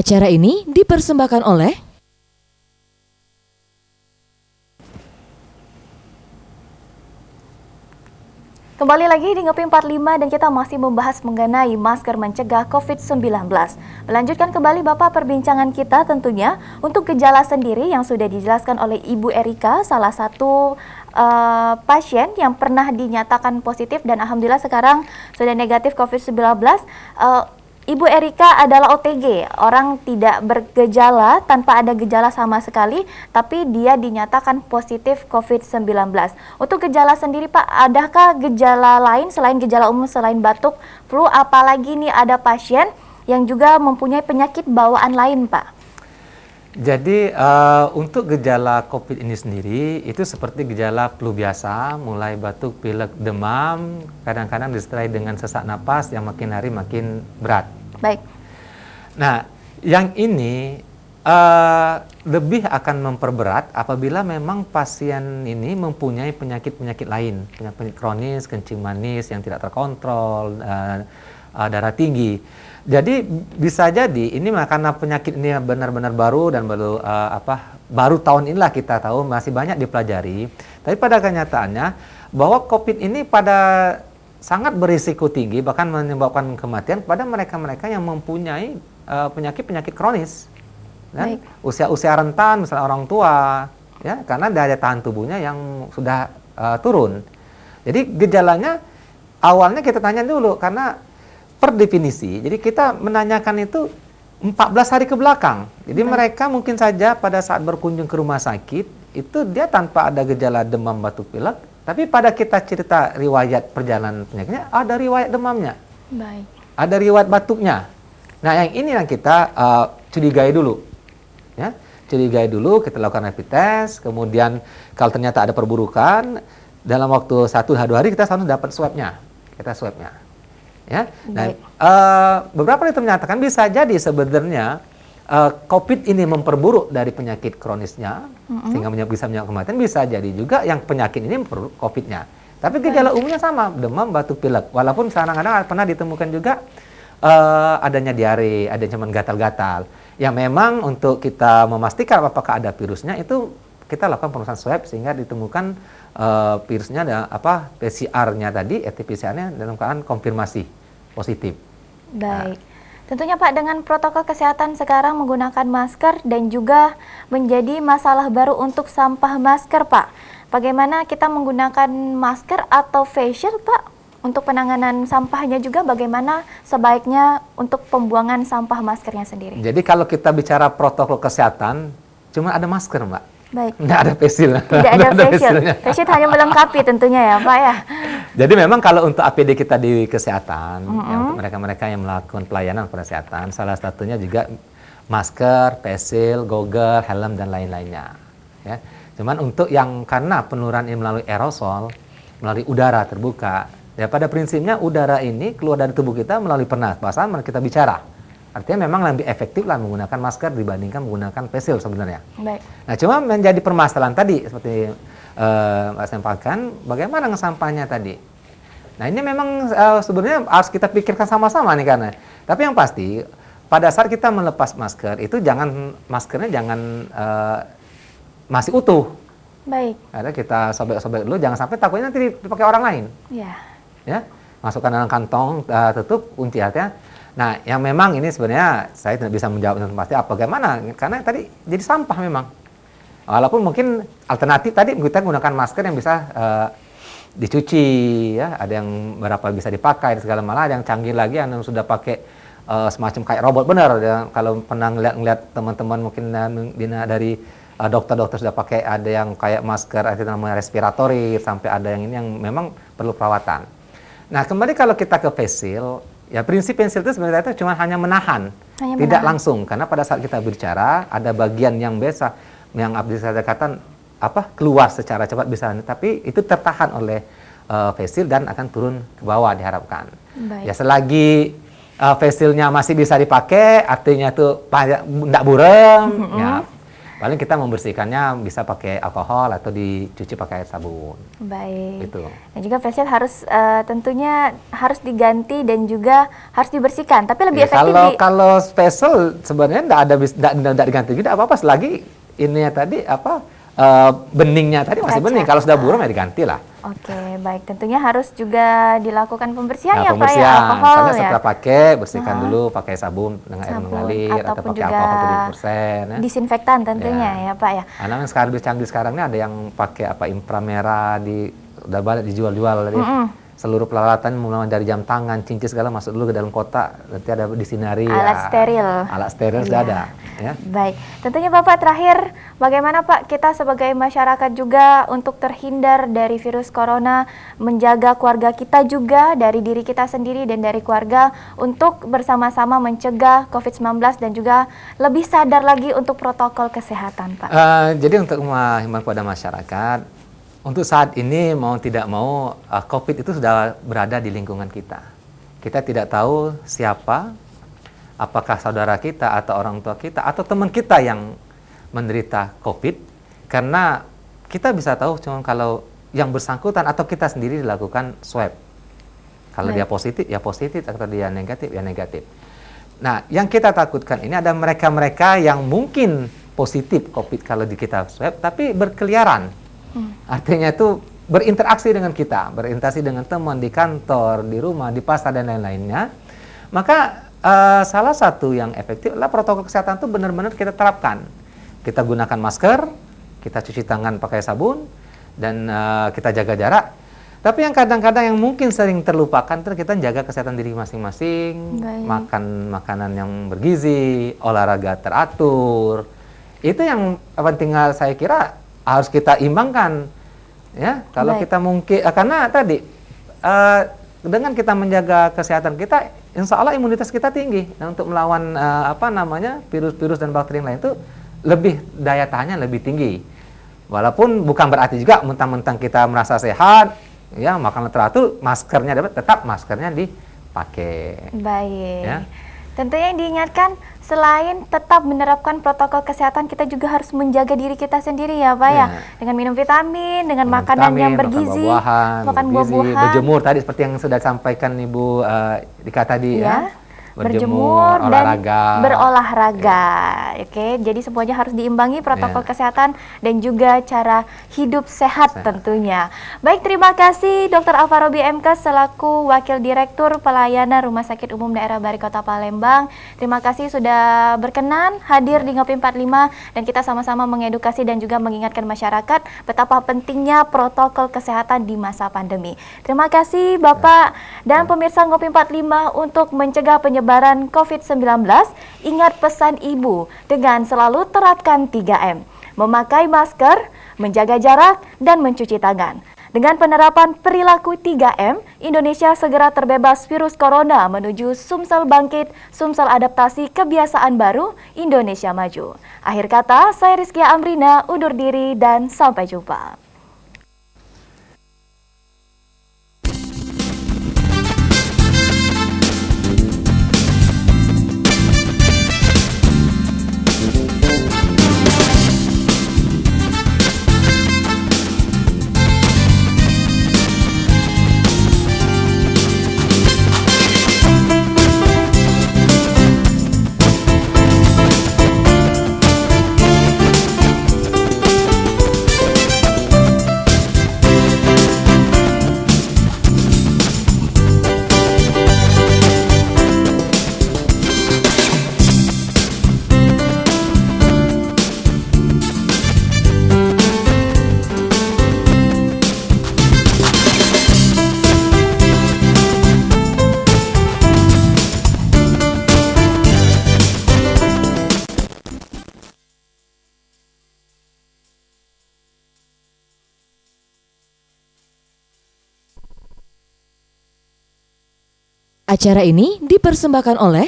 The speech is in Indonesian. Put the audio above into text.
Acara ini dipersembahkan oleh Kembali lagi di Ngopi 45 dan kita masih membahas mengenai masker mencegah COVID-19. Melanjutkan kembali Bapak perbincangan kita tentunya untuk gejala sendiri yang sudah dijelaskan oleh Ibu Erika, salah satu pasien yang pernah dinyatakan positif dan alhamdulillah sekarang sudah negatif COVID-19. Ibu Erika adalah OTG, orang tidak bergejala, tanpa ada gejala sama sekali, tapi dia dinyatakan positif COVID-19. Untuk gejala sendiri Pak, adakah gejala lain selain gejala umum, selain batuk, flu, apalagi nih ada pasien yang juga mempunyai penyakit bawaan lain Pak? Jadi untuk gejala COVID ini sendiri itu seperti gejala flu biasa, mulai batuk, pilek, demam, kadang-kadang disertai dengan sesak napas yang makin hari makin berat. Baik. Nah, yang ini lebih akan memperberat apabila memang pasien ini mempunyai penyakit-penyakit lain, penyakit kronis, kencing manis yang tidak terkontrol, darah tinggi. Jadi bisa jadi ini karena penyakit ini benar-benar baru dan baru tahun inilah kita tahu masih banyak dipelajari. Tapi pada kenyataannya bahwa COVID ini sangat berisiko tinggi bahkan menyebabkan kematian pada mereka-mereka yang mempunyai penyakit-penyakit kronis. Dan usia-usia rentan misalnya orang tua ya karena daya tahan tubuhnya yang sudah turun. Jadi gejalanya awalnya kita tanya dulu karena per definisi, jadi kita menanyakan itu 14 hari ke belakang. Jadi mereka mungkin saja pada saat berkunjung ke rumah sakit, itu dia tanpa ada gejala demam, batuk, pilek, tapi pada kita cerita riwayat perjalanan penyakitnya, ada riwayat demamnya. Baik. Ada riwayat batuknya. Nah yang ini yang kita curigai dulu. Ya, curigai dulu, kita lakukan rapid test, kemudian kalau ternyata ada perburukan, dalam waktu 1-2 hari kita selalu dapat swabnya. Kita swabnya. Ya, nah, beberapa itu menyatakan bisa jadi sebenarnya COVID ini memperburuk dari penyakit kronisnya sehingga bisa menyebabkan kematian, bisa jadi juga yang penyakit ini memperburuk COVID-nya. Tapi gejala umumnya sama, demam, batuk, pilek. Walaupun kadang-kadang pernah ditemukan juga adanya diare, ada cuman gatal-gatal. Yang memang untuk kita memastikan apakah ada virusnya itu kita lakukan pemeriksaan swab sehingga ditemukan virusnya ada PCR-nya tadi, RT-PCR-nya dalam keadaan konfirmasi positif. Baik. Tentunya Pak, dengan protokol kesehatan sekarang menggunakan masker dan juga menjadi masalah baru untuk sampah masker Pak. Bagaimana kita menggunakan masker atau face shield Pak? Untuk penanganan sampahnya juga bagaimana sebaiknya untuk pembuangan sampah maskernya sendiri? Jadi kalau kita bicara protokol kesehatan, cuma ada masker Mbak. Baik. Nggak ada face shield. Tidak ada face shield. Face shield hanya melengkapi tentunya ya Pak ya. Jadi memang kalau untuk APD kita di kesehatan, ya, untuk mereka-mereka yang melakukan pelayanan kesehatan, salah satunya juga masker, face shield, goggle, helm, dan lain-lainnya. Ya. Cuman untuk yang karena penurunan ini melalui aerosol, melalui udara terbuka, ya pada prinsipnya udara ini keluar dari tubuh kita melalui pernapasan, kita bicara. Artinya memang lebih efektif lah menggunakan masker dibandingkan menggunakan face shield sebenarnya. Baik. Nah cuma menjadi permasalahan tadi seperti Mbak sampaikan, bagaimana sampahnya tadi. Nah ini memang sebenarnya harus kita pikirkan sama-sama nih karena. Tapi yang pasti pada saat kita melepas masker itu maskernya jangan masih utuh. Baik. Ada kita sobek-sobek dulu, jangan sampai takutnya nanti dipakai orang lain. Iya. Ya, masukkan dalam kantong, tutup, kunci hatinya. Nah, yang memang ini sebenarnya saya tidak bisa menjawab dengan pasti bagaimana, karena tadi jadi sampah memang. Walaupun mungkin alternatif tadi kita menggunakan masker yang bisa dicuci, ya, ada yang berapa bisa dipakai, segala malah ada yang canggih lagi yang sudah pakai semacam kayak robot benar. Ya. Kalau pernah ngeliat teman-teman mungkin dari dokter-dokter sudah pakai ada yang kayak masker, ada namanya respiratory, sampai ada yang ini yang memang perlu perawatan. Nah, kembali kalau kita ke face shield, ya prinsip face shield itu sebenarnya itu cuma hanya menahan, tidak langsung. Karena pada saat kita berbicara, ada bagian yang biasa, yang bisa dikatakan keluar secara cepat bisa, tapi itu tertahan oleh face shield dan akan turun ke bawah diharapkan. Baik. Ya selagi face shield-nya masih bisa dipakai, artinya itu tidak burem, ya Paling kita membersihkannya bisa pakai alkohol atau dicuci pakai air sabun. Baik. Gitu. Dan juga face shield harus tentunya harus diganti dan juga harus dibersihkan. Tapi lebih Ya, efektif kalau special sebenarnya nggak diganti juga apa-apa selagi ini ya tadi beningnya tadi masih Kaca. bening. Kalau sudah buram ya diganti lah. Oke, baik. Tentunya harus juga dilakukan pembersihan Nah, ya Pak ya, pembersihan. alkohol Misalnya ya. setelah pakai, bersihkan dulu pakai sabun dengan air Sabun, mengalir atau ataupun pakai juga alkohol 70%. Ya. Disinfektan tentunya ya Pak ya. Karena yang sekarang canggih sekarang ini ada yang pakai inframerah udah banyak dijual-jual tadi. Seluruh peralatan mulai dari jam tangan, cincin segala masuk dulu ke dalam kotak. Nanti ada disinari Alat steril. Alat steril sudah ada. Ya. Baik, tentunya Bapak terakhir, bagaimana Pak kita sebagai masyarakat juga untuk terhindar dari virus corona, menjaga keluarga kita juga, dari diri kita sendiri dan dari keluarga untuk bersama-sama mencegah COVID-19 dan juga lebih sadar lagi untuk protokol kesehatan Pak. Jadi untuk menghimbau kepada masyarakat, untuk saat ini mau tidak mau COVID itu sudah berada di lingkungan kita. Kita tidak tahu siapa, apakah saudara kita atau orang tua kita atau teman kita yang menderita COVID, karena kita bisa tahu cuma kalau yang bersangkutan atau kita sendiri dilakukan swab. Kalau dia positif, ya positif, atau dia negatif, ya negatif. Nah, yang kita takutkan ini ada mereka-mereka yang mungkin positif COVID kalau di kita swab, tapi berkeliaran. Artinya itu berinteraksi dengan kita, berinteraksi dengan teman di kantor, di rumah, di pasar, dan lain-lainnya. Maka salah satu yang efektif adalah protokol kesehatan itu benar-benar kita terapkan. Kita gunakan masker, kita cuci tangan pakai sabun, dan kita jaga jarak. Tapi yang kadang-kadang yang mungkin sering terlupakan itu kita jaga kesehatan diri masing-masing, makan makanan yang bergizi, olahraga teratur. Itu yang penting saya kira harus kita imbangkan. Ya, kalau kita mungkin karena tadi dengan kita menjaga kesehatan kita, insya Allah imunitas kita tinggi. Dan untuk melawan virus-virus dan bakteri yang lain itu lebih daya tahannya lebih tinggi. Walaupun bukan berarti juga mentang-mentang kita merasa sehat, ya makan teratur, maskernya tetap maskernya dipakai. Baik. Ya. Tentunya yang diingatkan selain tetap menerapkan protokol kesehatan, kita juga harus menjaga diri kita sendiri ya Pak ya. Dengan minum vitamin, dengan makanan yang bergizi, makan buah-buahan, berjemur tadi seperti yang sudah disampaikan Ibu Dika tadi ya. Berjemur dan berolahraga. Oke, jadi semuanya harus diimbangi protokol kesehatan dan juga cara hidup sehat tentunya. Baik, terima kasih Dr. Alvarobi MK selaku Wakil Direktur Pelayanan Rumah Sakit Umum Daerah Bari Kota Palembang. Terima kasih sudah berkenan hadir di Ngopi 45 dan kita sama-sama mengedukasi dan juga mengingatkan masyarakat betapa pentingnya protokol kesehatan di masa pandemi. Terima kasih Bapak dan pemirsa Ngopi 45 untuk mencegah penyebaran COVID-19, ingat pesan Ibu dengan selalu terapkan 3M, memakai masker, menjaga jarak, dan mencuci tangan. Dengan penerapan perilaku 3M, Indonesia segera terbebas virus corona menuju Sumsel bangkit, Sumsel adaptasi kebiasaan baru, Indonesia maju. Akhir kata, saya Rizkia Amrina, undur diri dan sampai jumpa. Acara ini dipersembahkan oleh